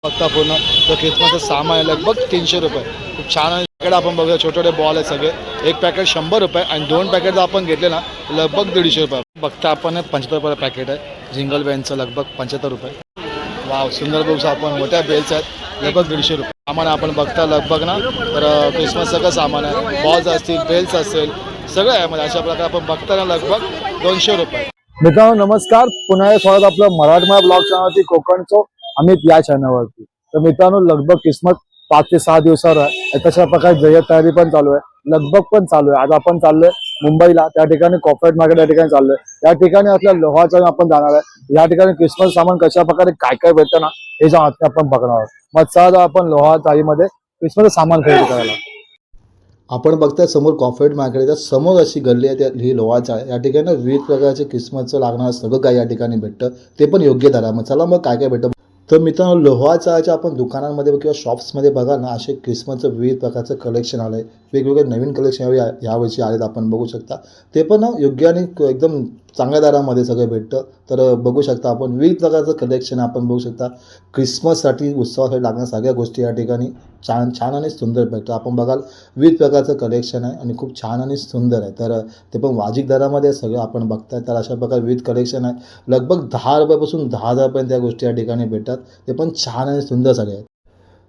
बघता पूर्ण तर क्रिसमसचं सामान आहे लगभग 300 रुपये. खूप छान आहे. पॅकेट आपण बघूया छोटे छोटे बॉल आहे सगळे. एक पॅकेट 100 रुपये आणि 2 पॅकेट जर आपण घेतले ना लगभग 150 रुपये. बघता आपण 75 रुपये पॅकेट आहे. जिंगल बेलचं लगभग 75 रुपये. वाव सुंदर बॉक्स आपण मोठ्या बेल्स आहेत लगभग 150 रुपये. सामान आपण बघता लगभग ना तर क्रिसमस सगळं सामान आहे. बॉल्स असतील बेल्स असेल सगळं आहे. म्हणजे अशा प्रकारे आपण बघता ना लगभग 200 रुपये. मित्रांनो नमस्कार, पुन्हा स्वागत आपलं मराठमोळा ब्लॉग चॅनलवरती कोकणचं अमित या चॅनलवरती. तर मित्रांनो लगभग क्रिसमस 5 ते 6 दिवसावर आहे. तशा प्रकारे जय्यत तयारी पण चालू आहे, लगभग पण चालू आहे. आज आपण चाललोय मुंबईला, त्या ठिकाणी कॉर्पोरेट मार्केट या ठिकाणी चाललोय. या ठिकाणी आपल्या लोहाचा आपण जाणार आहे. या ठिकाणी क्रिसमस सामान कशा प्रकारे काय काय भेटतं ना हे जाऊन आपण बघणार आहोत. मग चला आपण लोहा चाळीमध्ये क्रिसमस सामान खरेदी करायला. आपण बघताय समोर कॉर्पोरेट मार्केटच्या समोर अशी गल्ली आहे, ही लोहाचा आहे. या ठिकाणी विविध प्रकारचे क्रिसमसचं लागणारं सगळं काही या ठिकाणी भेटतं, ते पण योग्य दरामध्ये. चला मग काय काय भेटतं. तर मित्रांनो लोहाच्या आपण दुकानांमध्ये किंवा शॉप्समध्ये बघा ना असे क्रिसमसचं विविध प्रकारचं कलेक्शन आलं आहे. वेगवेगळे नवीन कलेक्शन यावर्षी आलेत आपण बघू शकता. ते पण योग्य आणि एकदम चांगल्या दरामध्ये सगळं भेटतं. तर बघू शकता आपण विविध प्रकारचं कलेक्शन आपण बघू शकता. क्रिसमससाठी उत्सवासाठी लागणाऱ्या सगळ्या गोष्टी या ठिकाणी छान छान आणि सुंदर भेटतं. आपण बघाल विविध प्रकारचं कलेक्शन आहे आणि खूप छान आणि सुंदर आहे. तर ते पण वाजिक दरामध्ये सगळं आपण बघताय. तर अशा प्रकारे विविध कलेक्शन आहे. लगभग 10 रुपयापासून 10,000 पर्यंत त्या गोष्टी या ठिकाणी भेटतात. ते पण छान आणि सुंदर सगळे आहेत.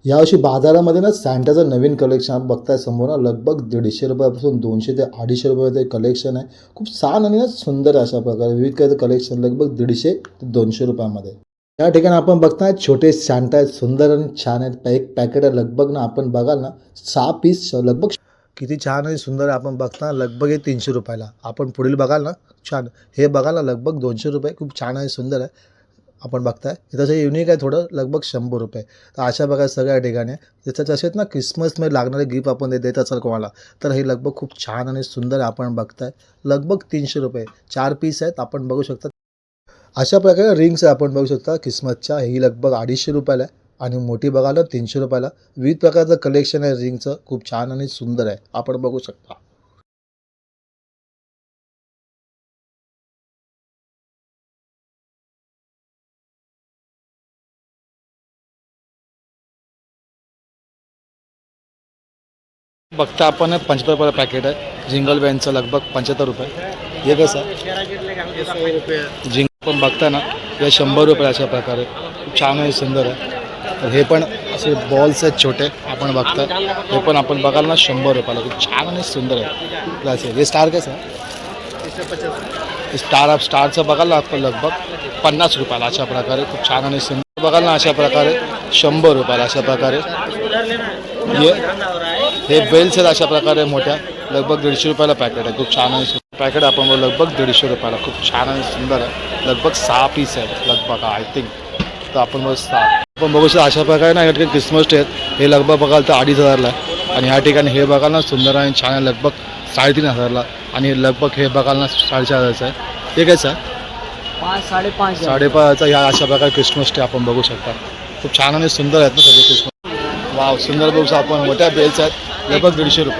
यावर्षी बाजारामध्ये ना सॅन्टाचं नवीन कलेक्शन आपण बघताय समोर ना लगभग 150 रुपयापासून 200 ते 250 रुपयाचं कलेक्शन आहे. खूप छान आणि सुंदर अशा प्रकारे विविध काही कलेक्शन लगभग 150 ते 200 रुपयामध्ये. या ठिकाणी आपण बघताय छोटे सॅन्टा आहेत, सुंदर आणि छान आहेत. एक पॅकेट आहे लगभग ना आपण बघाल ना 6 पीस लगभग किती छान आणि सुंदर आहे. आपण बघता लगभग हे 300 रुपयाला. आपण पुढील बघाल ना छान हे बघाल ना लगभग 200 रुपये. खूप छान आणि सुंदर आहे. आपण बघताय तसं युनिक आहे थोडं लगभग 100 रुपये. तर अशा प्रकारे सगळ्या ठिकाणी त्याच्यात असेच ना क्रिसमसमध्ये लागणारे गिफ्ट आपण देत असाल कोणाला तर हे लगभग खूप छान आणि सुंदर आहे. आपण बघताय लगभग 300 रुपये 4 पीस आहेत. आपण बघू शकता अशा प्रकारे रिंग्स आहे आपण बघू शकता क्रिसमसच्या. ही लगभग 250 रुपयाला आहे आणि मोठी बघायला 300 रुपयाला. विविध प्रकारचं कलेक्शन आहे रिंगचं. खूप छान आणि सुंदर आहे आपण बघू शकता. बघता आपण 75 रुपयाला पॅकेट आहे. जिंगल बेलचं लगभग 75 रुपये. हे कसं जिंगल पण बघता ना हे 100 रुपये अशा प्रकारे. खूप छान आणि सुंदर आहे. तर हे पण असे बॉल्स आहेत छोटे आपण बघता. हे पण आपण बघाल ना 100 रुपयाला. खूप छान आणि सुंदर आहे. असे हे स्टार कसं स्टारचं बघाल ना आपण लगभग 50 रुपयाला अशा प्रकारे. खूप छान आणि सुंदर बघाल ना अशा प्रकारे 100 रुपयाला अशा प्रकारे. हे बेल्स आहेत अशा प्रकारे मोठ्या लगभग 150 रुपयाला पॅकेट आहे. खूप छान आणि सुंदर पॅकेट आपण लगभग 150 रुपयाला. खूप छान आणि सुंदर आहे. लगभग 6 पीस आहेत लगभग आय थिंक. तर आपण बघ 6 आपण बघू शकतो अशा प्रकारे ना या ठिकाणी क्रिसमस ट्री आहेत. हे लगभग बघाल तर 2,500ला आहे आणि या ठिकाणी हे बघाल ना सुंदर आणि छान आहे लगभग 3,500ला आणि लगभग हे बघाल ना 4,500चं आहे. हे कसं आहे 5.5 ह्या अशा प्रकारे क्रिसमस ट्री आपण बघू शकता. खूप छान आणि सुंदर आहेत ना सगळे क्रिसमस. वाव सुंदर बघू आपण मोठ्या बेल्स आहेत लगभग 150 रुपये.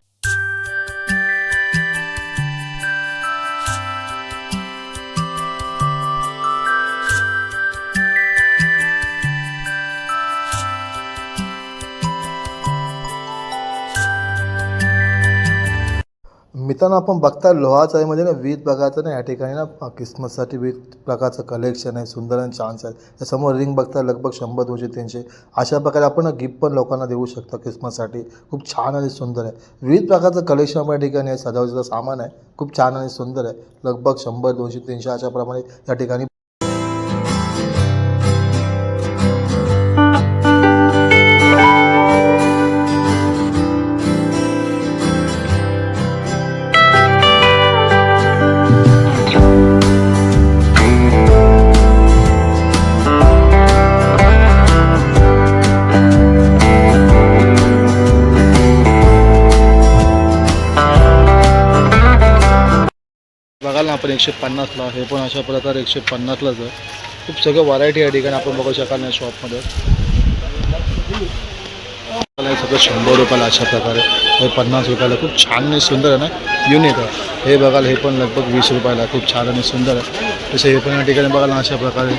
मित्रांनो आपण बघता लोहा चाळीमध्ये ना विविध प्रकारचं ना या ठिकाणी ना क्रिसमससाठी विविध प्रकारचं कलेक्शन आहे. सुंदर आणि छान आहे. त्यासमोर रिंग बघता लगभग 100 200 300 अशा प्रकारे आपण गिफ्ट पण लोकांना देऊ शकता क्रिसमससाठी. खूप छान आणि सुंदर आहे. विविध प्रकारचं कलेक्शन आपण या ठिकाणी आहे. सजावटीचं सामान आहे. खूप छान आणि सुंदर आहे. लगभग 100 200 300 अशाप्रमाणे या ठिकाणी. बघाल ना आपण 150ला. हे पण अशा प्रकारे 150लाच आहे. खूप सगळं व्हरायटी या ठिकाणी आपण बघू शकाल ना शॉपमध्ये. हे सगळं 100 रुपयाला अशा प्रकारे. हे 50 रुपयाला. खूप छान आणि सुंदर आहे ना युनिक आहे. हे बघाल हे पण लगभग 20 रुपयाला. खूप छान आणि सुंदर आहे. तसे हे पण या ठिकाणी बघाल ना अशा प्रकारे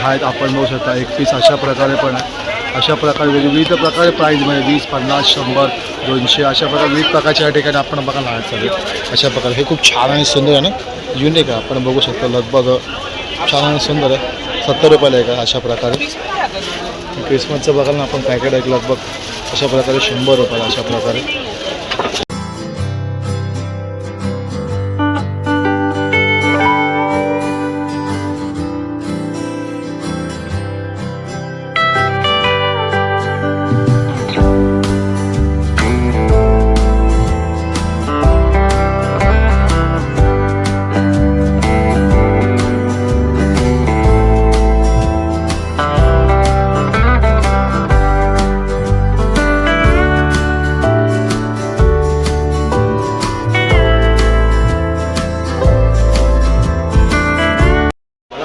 आहेत आपण बघू शकता. एक पीस अशा प्रकारे पण आहे. अशा प्रकारे विविध प्रकारे प्राईजमध्ये 20, 50, 100, 200 अशा प्रकारे विविध प्रकारच्या या ठिकाणी आपण बघा लहान चालेल अशा प्रकारे. हे खूप छान आणि सुंदर आहे ना, युनिक आहे. आपण बघू शकतो लगभग छान आणि सुंदर आहे. 70 रुपयाला आहे का अशा प्रकारे. क्रिसमसचं बघाल ना आपण पॅकेट आहे लगभग अशा प्रकारे 100 रुपयाला अशा प्रकारे.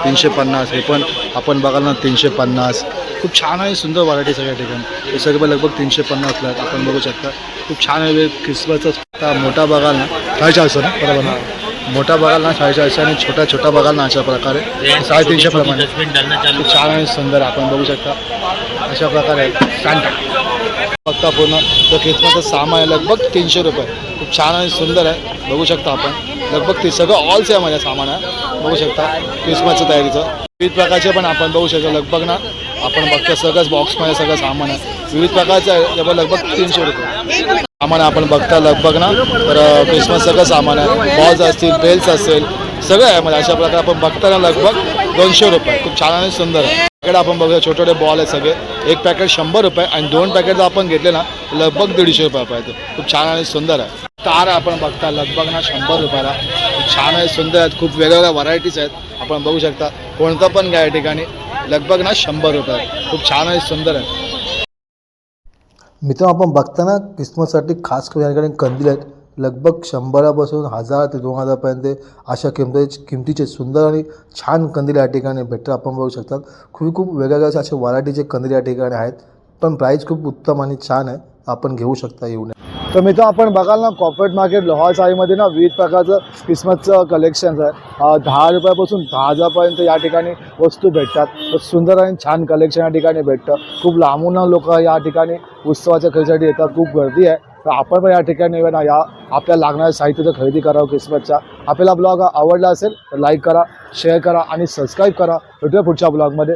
$350 हे पण आपण बघाल ना 350. खूप छान आहे, सुंदर व्हरायटी सगळ्या ठिकाणी. हे सगळं लगभग 350ला आहेत. आपण बघू शकता खूप छान आहे. क्रिसमसचा मोठा बघाल ना 450 ना बरोबर ना. मोठा बघाल ना 450 आणि छोटा बघाल ना अशा प्रकारे 350 प्रमाणे. खूप छान आहे, सुंदर आपण बघू शकता अशा प्रकारे. सांटा बघता पूर्ण तर क्रिसमसचं सामान आहे लगभग 300 रुपये. खूप छान आणि सुंदर आहे, बघू शकता आपण. लगभग ते सगळं ऑल सेम आहे सामान आहे, बघू शकता क्रिसमसच्या तयारीचं. विविध प्रकारचे पण आपण बघू शकतो लगभग ना आपण बघतो सगळंच बॉक्समध्ये सगळं सामान आहे. विविध प्रकारचं आहे लगभग 300 रुपये सामान आपण बघता लगभग ना. तर क्रिसमस सगळं सामान आहे, बॉल्स असतील, बेल्स असेल, सगळं आहे म्हणजे अशा प्रकारे आपण बघताना लगभग 200 रुपये. खूप छान आणि सुंदर आहे. पॅकेट आपण बघूया छोटे छोटे बॉल आहे सगळे. एक पॅकेट 100 रुपये आणि 2 पॅकेट जर आपण घेतले ना लगभग 150 रुपये पाहिजे. खूप छान आणि सुंदर आहे. कार आपण बघता लगभग ना 100 रुपयाला. खूप छान आहे, सुंदर आहेत. खूप वेगवेगळ्या व्हरायटीज आहेत, आपण बघू शकता. कोणतं पण घ्या या ठिकाणी लगभग ना 100 रुपये. खूप छान आहे, सुंदर आहे. मित्रांनो आपण बघताना क्रिसमससाठी खास करून या ठिकाणी कंदील आहेत. लगभग 100 पासून 1000 ते 2000 पर्यंत अशा किमतीचे सुंदर आणि छान कंदील या ठिकाणी भेटतात. आपण बघू शकतात खूप वेगवेगळ्या अशा व्हरायटीचे कंदील या ठिकाणी आहेत, पण प्राईस खूप उत्तम आणि छान आहे. आपण घेऊ शकता येऊन. तर मित्र आपण बघाल ना कॉर्पोरेट मार्केट लोहार चाळीमध्ये ना विविध प्रकारचं क्रिसमसचं कलेक्शन्स आहे. 10 रुपयापासून 10,000पर्यंत या ठिकाणी वस्तू भेटतात. तर सुंदर आणि छान कलेक्शन या ठिकाणी भेटतं. खूप लांबून लोक या ठिकाणी उत्सवाच्या खरेदीसाठी येतात. खूप गर्दी आहे. तर आपण पण या ठिकाणी ना या आपल्याला लागणाऱ्या साहित्याचं खरेदी करावं क्रिसमसच्या. आपल्याला ब्लॉग आवडला असेल तर लाईक करा, शेअर करा आणि सबस्क्राईब करा. भेटूया पुढच्या ब्लॉगमध्ये.